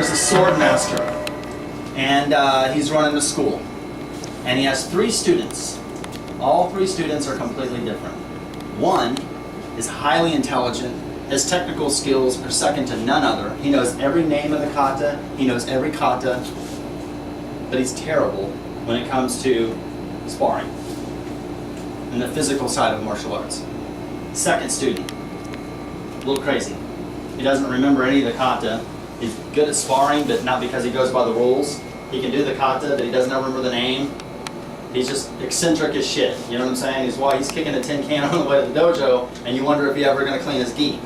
there's a sword master, and he's running the school. And he has 3 students. All 3 students are completely different. One is highly intelligent. His technical skills are second to none other. He knows every name of the kata. He knows every kata. But he's terrible when it comes to sparring and the physical side of martial arts. Second student, a little crazy. He doesn't remember any of the kata. He's good at sparring, but not because he goes by the rules. He can do the kata, but he doesn't remember the name. He's just eccentric as shit. You know what I'm saying? He's kicking a tin can on the way to the dojo, and you wonder if he's ever going to clean his gi.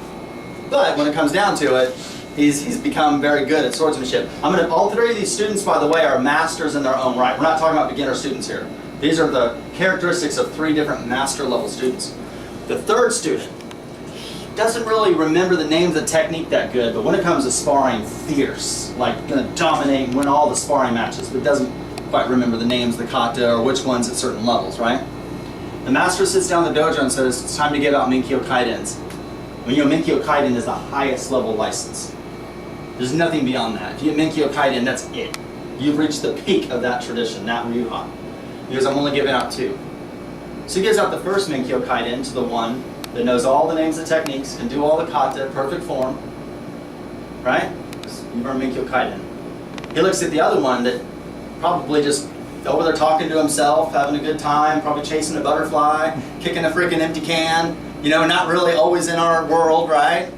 But when it comes down to it, he's become very good at swordsmanship. All 3 of these students, by the way, are masters in their own right. We're not talking about beginner students here. These are the characteristics of 3 different master level students. The third student doesn't really remember the names of the technique that good, but when it comes to sparring, fierce, like gonna dominate and win all the sparring matches, but doesn't quite remember the names of the kata or which ones at certain levels, right? The master sits down in the dojo and says, it's time to give out Minkyo Kaidens. When you know, Minkyo Kaiden is the highest level license. There's nothing beyond that. If you get Minkyo Kaiden, that's it. You've reached the peak of that tradition, that Ryuha. He goes, I'm only giving out 2. So he gives out the first Minkyo Kaiden to the one that knows all the names of techniques, can do all the kata, perfect form, right? You've earned Minkyo Kaiden. He looks at the other one that probably just over there talking to himself, having a good time, probably chasing a butterfly, kicking a freaking empty can, you know, not really always in our world, right?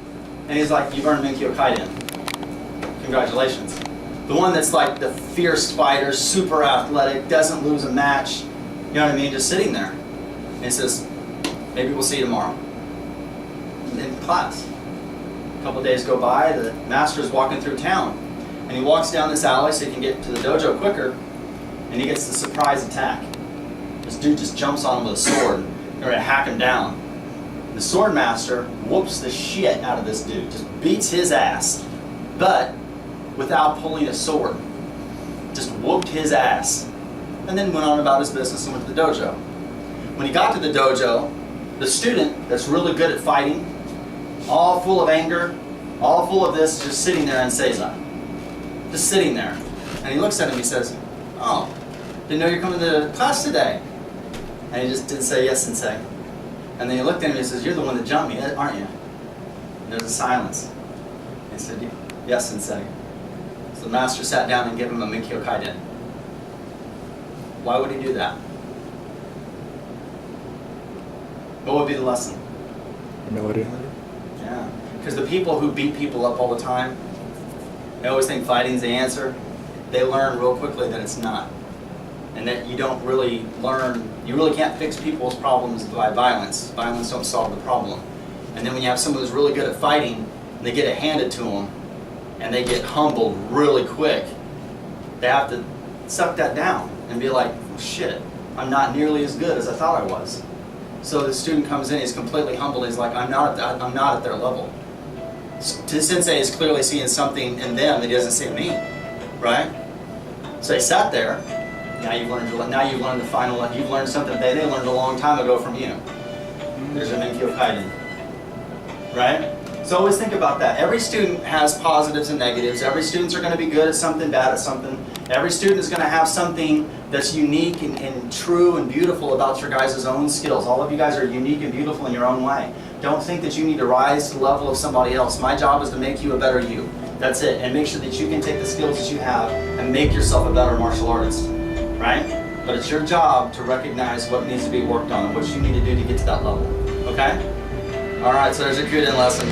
And he's like, you've earned Minkyo Kaiden. Congratulations. The one that's like the fierce fighter, super athletic, doesn't lose a match, you know what I mean, just sitting there. And he says, maybe we'll see you tomorrow. In class. A couple days go by, the master's walking through town. And he walks down this alley so he can get to the dojo quicker, and he gets the surprise attack. This dude just jumps on him with a sword, and they're gonna hack him down. The sword master whoops the shit out of this dude, just beats his ass, but without pulling a sword. Just whooped his ass, and then went on about his business and went to the dojo. When he got to the dojo, the student that's really good at fighting, all full of anger, all full of this, just sitting there in Seiza. Just sitting there. And he looks at him, he says, oh, didn't know you're coming to class today. And he just didn't say, yes, sensei. And then he looked at him and he says, you're the one that jumped me, aren't you? And there's a silence. And he said, yes, sensei. So the master sat down and gave him a Minkyo Kaiden. Why would he do that? What would be the lesson? Humility. Yeah. Because the people who beat people up all the time, they always think fighting's the answer. They learn real quickly that it's not. And that you don't really learn, you really can't fix people's problems by violence. Violence don't solve the problem. And then when you have someone who's really good at fighting, and they get it handed to them, and they get humbled really quick, they have to suck that down and be like, oh, shit, I'm not nearly as good as I thought I was. So the student comes in, he's completely humbled, he's like, I'm not at their level. Sensei is clearly seeing something in them that he doesn't see in me, right? So they sat there. Now you've learned the final. You've learned something they learned a long time ago from you. There's a Minkyo Kaiden, right? So always think about that. Every student has positives and negatives. Every students are going to be good at something, bad at something. Every student is going to have something that's unique and true and beautiful about your guys' own skills. All of you guys are unique and beautiful in your own way. Don't think that you need to rise to the level of somebody else. My job is to make you a better you. That's it. And make sure that you can take the skills that you have and make yourself a better martial artist. Right? But it's your job to recognize what needs to be worked on and what you need to do to get to that level. Okay? Alright, so there's a Kuden lesson.